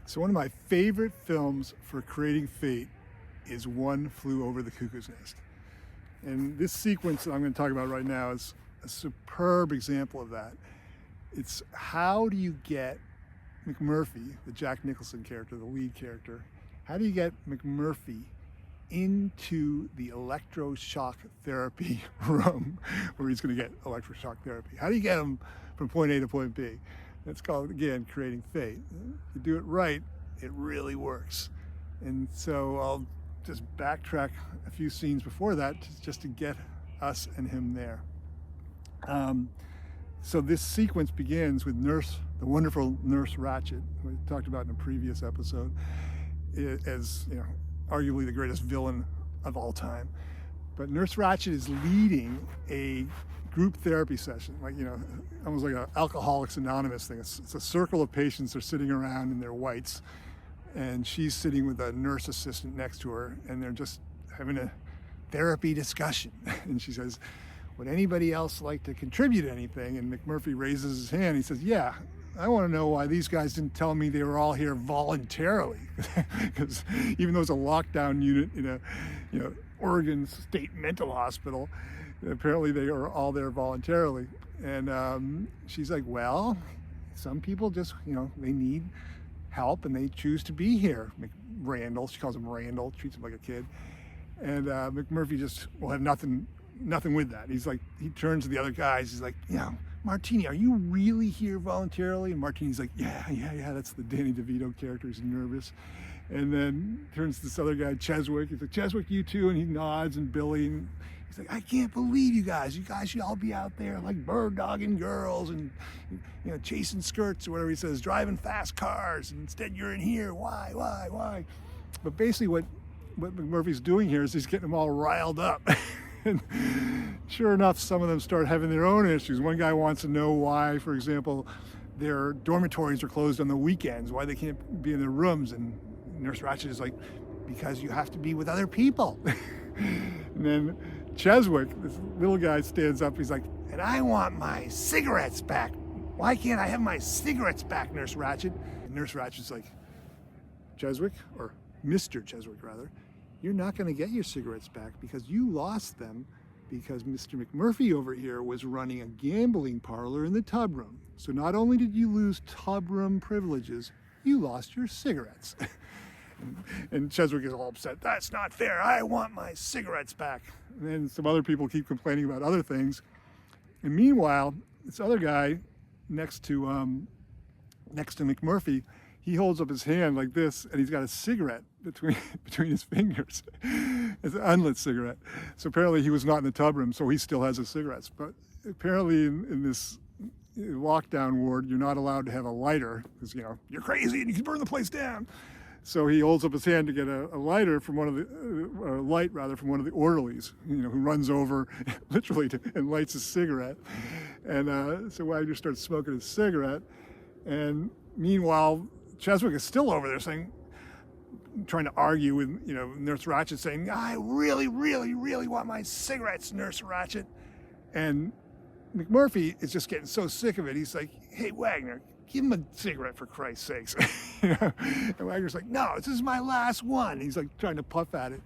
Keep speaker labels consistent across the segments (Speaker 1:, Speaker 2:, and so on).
Speaker 1: So one of my favorite films for creating fate is One Flew Over the Cuckoo's Nest. And this sequence that I'm going to talk about right now is a superb example of that. It's how do you get McMurphy, the Jack Nicholson character, the lead character, how do you get McMurphy into the electroshock therapy room where he's going to get electroshock therapy? How do you get him from point A to point B? That's called, again, creating fate. If you do it right, it really works. And so I'll just backtrack a few scenes before that just to get us and him there. So this sequence begins with the wonderful Nurse Ratched, we talked about in a previous episode, as arguably the greatest villain of all time. But Nurse Ratched is leading a group therapy session, almost like an Alcoholics Anonymous thing. It's a circle of patients. They're sitting around in their whites, and she's sitting with a nurse assistant next to her, and they're just having a therapy discussion. And she says, would anybody else like to contribute anything? And McMurphy raises his hand. He says, yeah, I want to know why these guys didn't tell me they were all here voluntarily. Because even though it's a lockdown unit in a Oregon State Mental Hospital, apparently they are all there voluntarily. And she's like, well, some people just, they need help and they choose to be here. Randall, she calls him Randall, treats him like a kid. And McMurphy just will have nothing with that. He's like, he turns to the other guys, he's like, Martini, are you really here voluntarily? And Martini's like, yeah, that's the Danny DeVito character, he's nervous. And then turns to this other guy, Cheswick, he's like, Cheswick, you too? And he nods, and Billy, and he's like, I can't believe you guys should all be out there like bird dogging girls and chasing skirts or whatever he says, driving fast cars, and instead you're in here, why? But basically what McMurphy's doing here is he's getting them all riled up. And sure enough, some of them start having their own issues. One guy wants to know why, for example, their dormitories are closed on the weekends, why they can't be in their rooms. And Nurse Ratched is like, because you have to be with other people. And then Cheswick, this little guy, stands up. He's like, and I want my cigarettes back. Why can't I have my cigarettes back, Nurse Ratched? And Nurse Ratched's like, Cheswick, or Mr. Cheswick rather, you're not going to get your cigarettes back because you lost them because Mr. McMurphy over here was running a gambling parlor in the tub room. So not only did you lose tub room privileges, you lost your cigarettes. And Cheswick is all upset. That's not fair. I want my cigarettes back. And then some other people keep complaining about other things. And meanwhile, this other guy next to McMurphy, he holds up his hand like this, and he's got a cigarette between his fingers. It's an unlit cigarette. So apparently he was not in the tub room, so he still has his cigarettes. But apparently in this lockdown ward, you're not allowed to have a lighter because you're crazy and you can burn the place down. So he holds up his hand to get a lighter from one of the light from one of the orderlies, who runs over literally and lights his cigarette. And so Wagner starts smoking his cigarette, and meanwhile Cheswick is still over there trying to argue with Nurse Ratched, saying, I really, really, really want my cigarettes, Nurse Ratched. And McMurphy is just getting so sick of it. He's like, hey, Wagner, give him a cigarette for Christ's sakes. And Wagner's like, no, this is my last one. He's like trying to puff at it.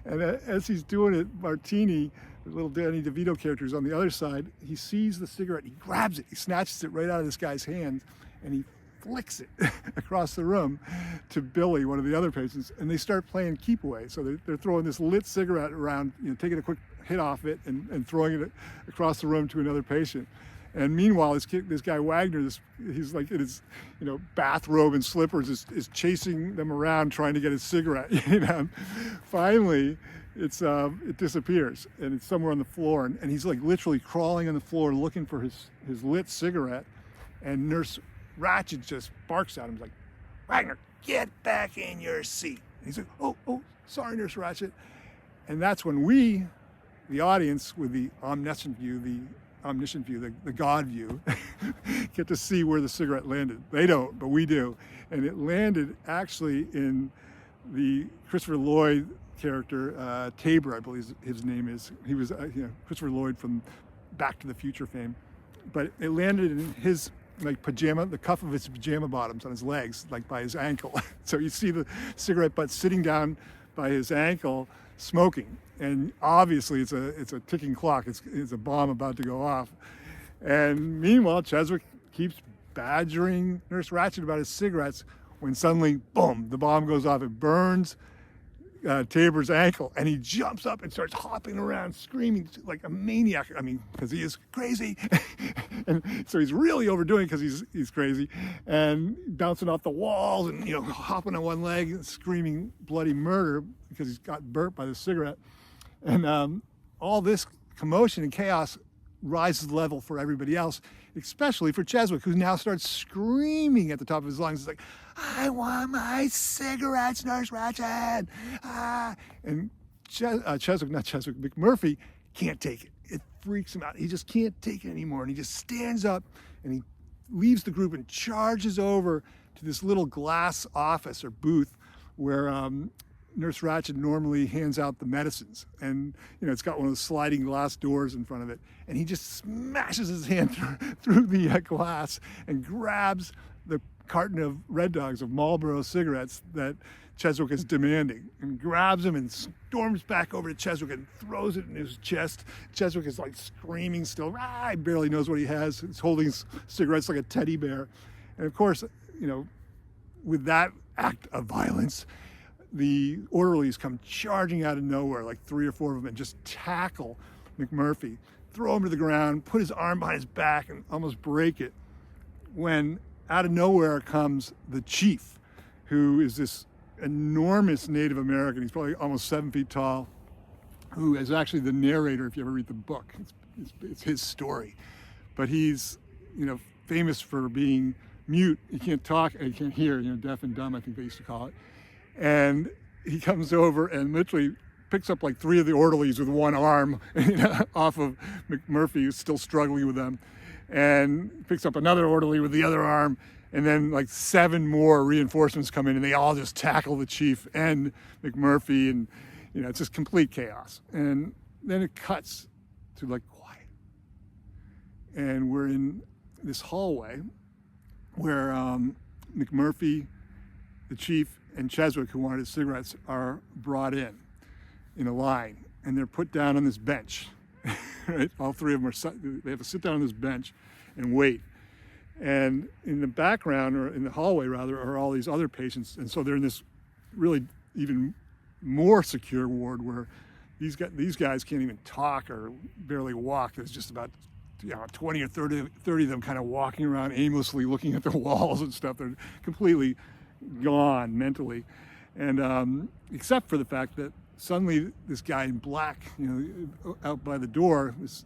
Speaker 1: And as he's doing it, Martini, the little Danny DeVito character, is on the other side. He sees the cigarette, he grabs it, he snatches it right out of this guy's hand, and he flicks it across the room to Billy, one of the other patients, and they start playing keep away. So they're throwing this lit cigarette around, taking a quick hit off it and throwing it across the room to another patient. And meanwhile, this guy Wagner, he's like in his bathrobe and slippers, is chasing them around trying to get his cigarette. Finally, it disappears, and it's somewhere on the floor, and he's like literally crawling on the floor looking for his lit cigarette, and Nurse Ratched just barks at him, like, Wagner, get back in your seat. And he's like, oh, sorry, Nurse Ratched. And that's when we, the audience, with the omniscient view, the God view, get to see where the cigarette landed. They don't, but we do. And it landed actually in the Christopher Lloyd character, Tabor, I believe his name is. He was Christopher Lloyd from Back to the Future fame. But it landed in his like pajama, the cuff of his pajama bottoms on his legs, like by his ankle. So you see the cigarette butt sitting down by his ankle, smoking. And obviously it's a ticking clock. It's a bomb about to go off. And meanwhile, Cheswick keeps badgering Nurse Ratched about his cigarettes when suddenly, boom, the bomb goes off. It burns Tabor's ankle, and he jumps up and starts hopping around, screaming like a maniac. I mean, because he is crazy. And so he's really overdoing it because he's crazy, and bouncing off the walls and, you know, hopping on one leg and screaming bloody murder because he's got burnt by the cigarette. And all this commotion and chaos rises the level for everybody else, especially for Cheswick, who now starts screaming at the top of his lungs. It's like, I want my cigarettes, Nurse Ratched. Ah. And McMurphy can't take it. It freaks him out. He just can't take it anymore. And he just stands up and he leaves the group and charges over to this little glass office or booth where Nurse Ratched normally hands out the medicines. And, you know, it's got one of those sliding glass doors in front of it. And he just smashes his hand through the glass and grabs the carton of Red Dogs, of Marlboro cigarettes that Cheswick is demanding, and grabs him and storms back over to Cheswick and throws it in his chest. Cheswick is like screaming still. He barely knows what he has. He's holding cigarettes like a teddy bear. And of course, you know, with that act of violence, the orderlies come charging out of nowhere, like 3 or 4 of them, and just tackle McMurphy, throw him to the ground, put his arm behind his back and almost break it, when out of nowhere comes the chief, who is this enormous Native American. He's probably almost 7 feet tall, who is actually the narrator if you ever read the book. It's his story. But he's, you know, famous for being mute. He can't talk, he can't hear, you know, deaf and dumb, I think they used to call it. And he comes over and literally picks up like 3 of the orderlies with one arm off of McMurphy, who's still struggling with them, and picks up another orderly with the other arm, and then like 7 more reinforcements come in, and they all just tackle the chief and McMurphy, and, you know, it's just complete chaos. And then it cuts to like quiet, and we're in this hallway where McMurphy, the chief, and Cheswick, who wanted his cigarettes, are brought in a line, and they're put down on this bench. Right? All 3 of them they have to sit down on this bench and wait. And in the background, or in the hallway rather, are all these other patients. And so they're in this really even more secure ward where these guys can't even talk or barely walk. There's just about 20 or 30 of them kind of walking around aimlessly, looking at the walls and stuff. They're completely gone mentally. And except for the fact that suddenly this guy in black, out by the door, this,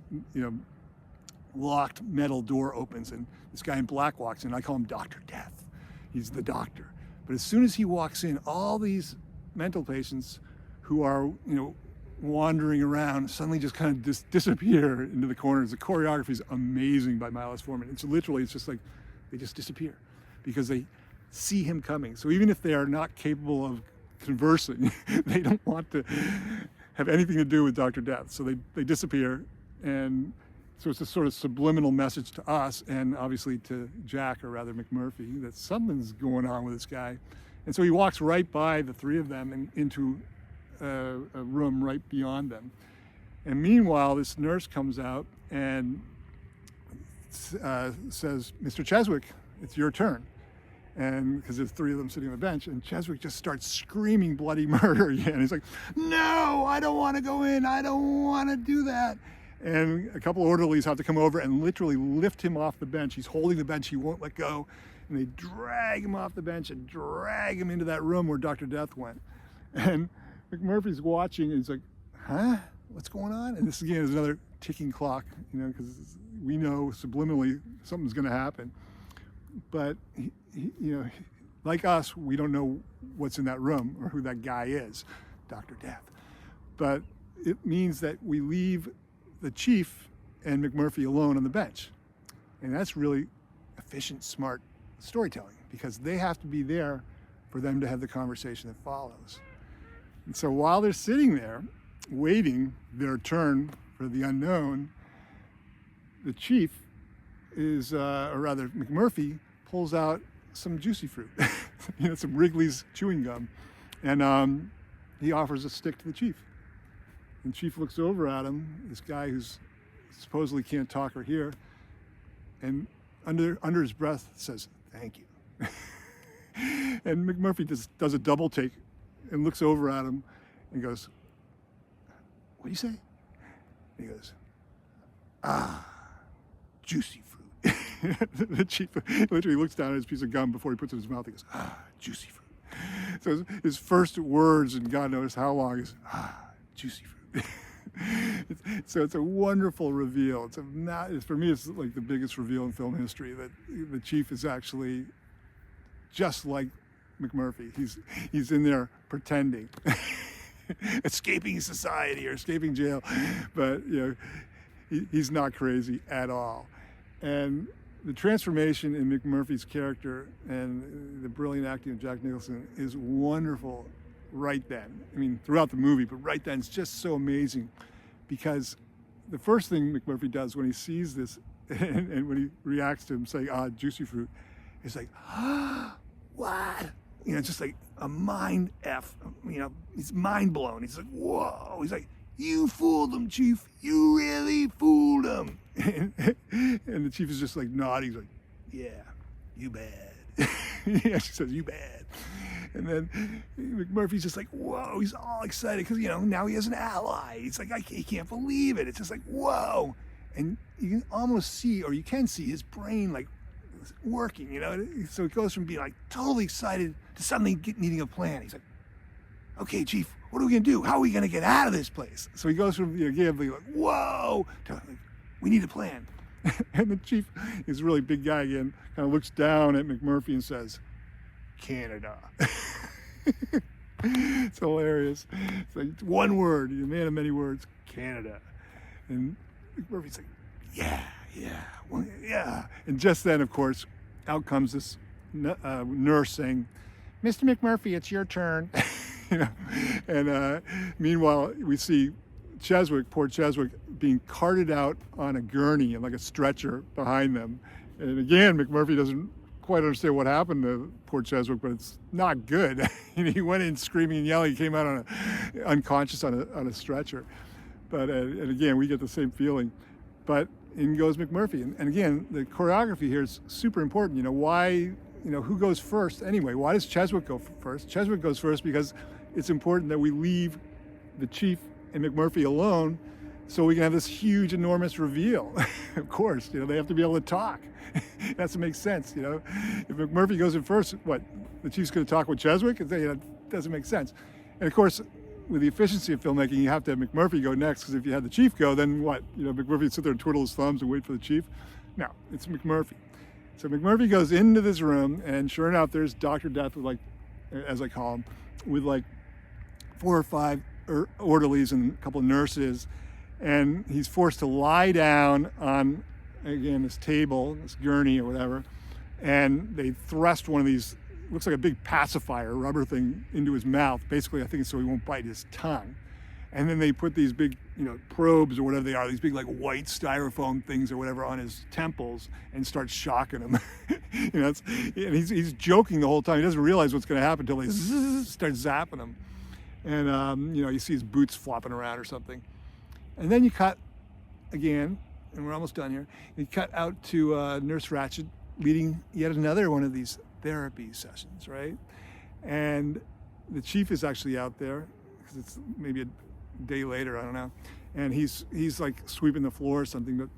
Speaker 1: locked metal door opens, and this guy in black walks in. I call him Dr. Death. He's the doctor. But as soon as he walks in, all these mental patients who are, wandering around suddenly just kind of disappear into the corners. The choreography is amazing by Milos Forman. It's just like they just disappear because they see him coming. So even if they are not capable of conversing, they don't want to have anything to do with Dr. Death. So they disappear. And so it's a sort of subliminal message to us, and obviously to Jack, or rather McMurphy, that something's going on with this guy. And so he walks right by the 3 of them and into a room right beyond them. And meanwhile, this nurse comes out and says, "Mr. Cheswick, it's your turn." And because there's 3 of them sitting on the bench, and Cheswick just starts screaming bloody murder again. He's like, "No, I don't want to go in. I don't want to do that." And a couple of orderlies have to come over and literally lift him off the bench. He's holding the bench. He won't let go. And they drag him off the bench and drag him into that room where Dr. Death went. And McMurphy's watching, and he's like, "Huh? What's going on?" And this again is another ticking clock, because we know subliminally something's going to happen. But like us, we don't know what's in that room or who that guy is, Dr. Death. But it means that we leave the chief and McMurphy alone on the bench. And that's really efficient, smart storytelling, because they have to be there for them to have the conversation that follows. And so while they're sitting there, waiting their turn for the unknown, the chief or rather McMurphy, pulls out some juicy fruit, some Wrigley's chewing gum, and he offers a stick to the chief. And the chief looks over at him, this guy who's supposedly can't talk or hear, and under his breath says, "Thank you." And McMurphy does a double take and looks over at him and goes, "What do you say?" And he goes, "Ah, juicy fruit." The chief literally looks down at his piece of gum before he puts it in his mouth. He goes, "Ah, juicy fruit." So his first words in God knows how long is, "Ah, juicy fruit." So it's a wonderful reveal. For me, it's like the biggest reveal in film history, that the chief is actually just like McMurphy. He's in there pretending, escaping society or escaping jail, but he's not crazy at all. And the transformation in McMurphy's character and the brilliant acting of Jack Nicholson is wonderful right then. I mean, throughout the movie, but right then it's just so amazing, because the first thing McMurphy does when he sees this and when he reacts to him saying, "Ah, juicy fruit," is like, "Ah, what?" Just like a mind F, he's mind blown. He's like, "Whoa." He's like, "You fooled him, chief. You really fooled him." And the chief is just like nodding. He's like, "Yeah, you bad." Yeah, she says, "You bad." And then McMurphy's just like, whoa, he's all excited because, now he has an ally. He's like, he can't believe it. It's just like, whoa. And you can almost see, or you can see his brain like working, So it goes from being like totally excited to suddenly needing a plan. He's like, "Okay, chief, what are we going to do? How are we going to get out of this place?" So he goes from, again, being like, whoa, to like, "We need a plan." And the chief is a really big guy again, kind of looks down at McMurphy and says, "Canada." It's hilarious. It's like one word, a man of many words, Canada. And McMurphy's like, yeah. Well, yeah. And just then, of course, out comes this nurse saying, "Mr. McMurphy, it's your turn." And meanwhile, we see poor Cheswick, being carted out on a gurney and like a stretcher behind them. And again, McMurphy doesn't quite understand what happened to poor Cheswick, but it's not good. He went in screaming and yelling. He came out unconscious on a stretcher. But and again, we get the same feeling. But in goes McMurphy, and again, the choreography here is super important. Why? Who goes first anyway? Why does Cheswick go first? Cheswick goes first because it's important that we leave the chief and McMurphy alone, so we can have this huge, enormous reveal. Of course, they have to be able to talk. It has to make sense, If McMurphy goes in first, what? The chief's going to talk with Cheswick? It doesn't make sense. And of course, with the efficiency of filmmaking, you have to have McMurphy go next, because if you had the chief go, then what? McMurphy would sit there and twiddle his thumbs and wait for the chief? No, it's McMurphy. So McMurphy goes into this room, and sure enough, there's Dr. Death with, like, as I call him, with like 4 or 5 orderlies and a couple of nurses, and he's forced to lie down on, again, this table, this gurney or whatever, and they thrust one of these, looks like a big pacifier rubber thing, into his mouth. Basically, I think it's so he won't bite his tongue. And then they put these big, probes or whatever they are, these big like white styrofoam things or whatever on his temples, and start shocking him. And he's joking the whole time. He doesn't realize what's going to happen until they start zapping him. And you see his boots flopping around or something. And then you cut again, and we're almost done here. You cut out to Nurse Ratched leading yet another one of these therapy sessions, right? And the chief is actually out there, because it's maybe a day later, I don't know. And he's like sweeping the floor or something. But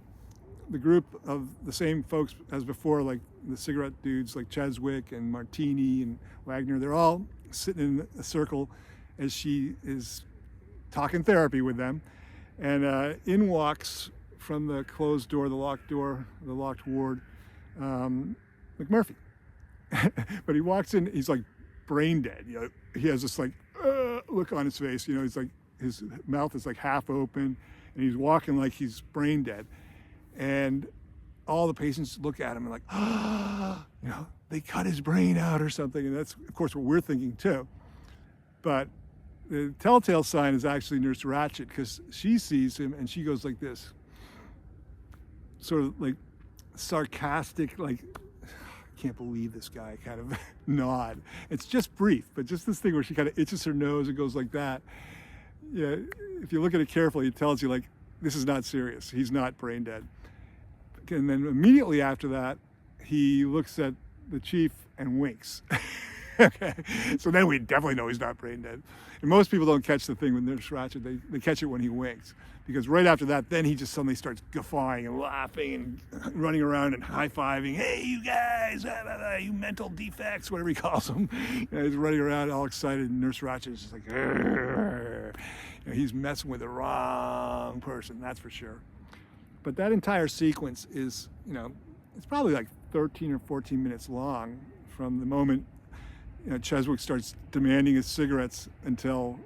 Speaker 1: the group of the same folks as before, like the cigarette dudes like Cheswick and Martini and Wagner, they're all sitting in a circle as she is talking therapy with them. And in walks, from the closed door, the locked ward, McMurphy. But he walks in, he's like brain dead. He has this like look on his face. He's like, his mouth is like half open, and he's walking like he's brain dead. And all the patients look at him and like, they cut his brain out or something. And that's, of course, what we're thinking too. But the telltale sign is actually Nurse Ratched, because she sees him and she goes like this, sort of like sarcastic, like, can't believe this guy kind of nod. It's just brief, but just this thing where she kind of itches her nose and goes like that. Yeah, if you look at it carefully, it tells you, like, this is not serious. He's not brain dead. And then immediately after that, he looks at the chief and winks. Okay, so then we definitely know he's not brain dead. And most people don't catch the thing with Nurse Ratched. They catch it when he winks. Because right after that, then he just suddenly starts guffawing and laughing and running around and high-fiving. Hey, you guys, you mental defects, whatever he calls them. He's running around all excited, and Nurse Ratched is just like, he's messing with the wrong person, that's for sure. But that entire sequence is, it's probably like 13 or 14 minutes long from the moment Cheswick starts demanding his cigarettes until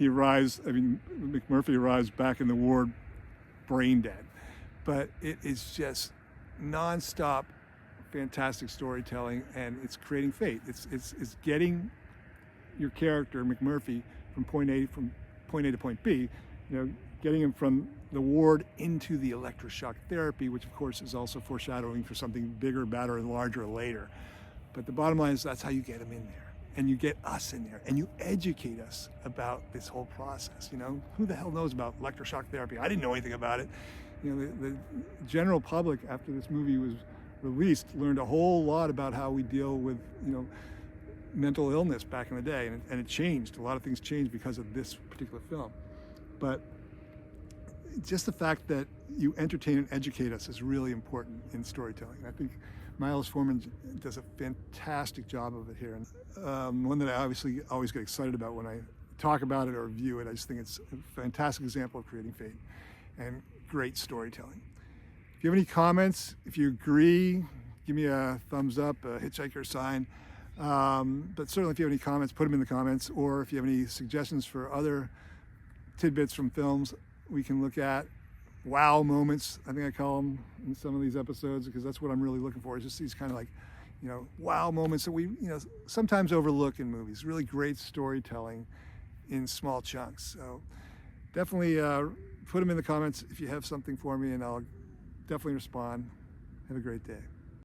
Speaker 1: McMurphy arrives back in the ward brain dead. But it is just nonstop fantastic storytelling, and it's creating fate. It's getting your character, McMurphy, from point A to point B, getting him from the ward into the electroshock therapy, which of course is also foreshadowing for something bigger, badder, and larger later. But the bottom line is that's how you get him in there. And you get us in there, and you educate us about this whole process. Who the hell knows about electroshock therapy? I didn't know anything about it. The general public, after this movie was released, learned a whole lot about how we deal with, mental illness back in the day, and it changed. A lot of things changed because of this particular film. But just the fact that you entertain and educate us is really important in storytelling. I think Milos Forman does a fantastic job of it here, and one that I obviously always get excited about when I talk about it or review it. I just think it's a fantastic example of creating fate and great storytelling. If you have any comments, if you agree, give me a thumbs up, a hitchhiker sign. But certainly if you have any comments, put them in the comments, or if you have any suggestions for other tidbits from films we can look at. Wow moments, I think I call them in some of these episodes, because that's what I'm really looking for, is just these kind of like, wow moments that we, sometimes overlook in movies. Really great storytelling in small chunks. So definitely put them in the comments if you have something for me, and I'll definitely respond. Have a great day.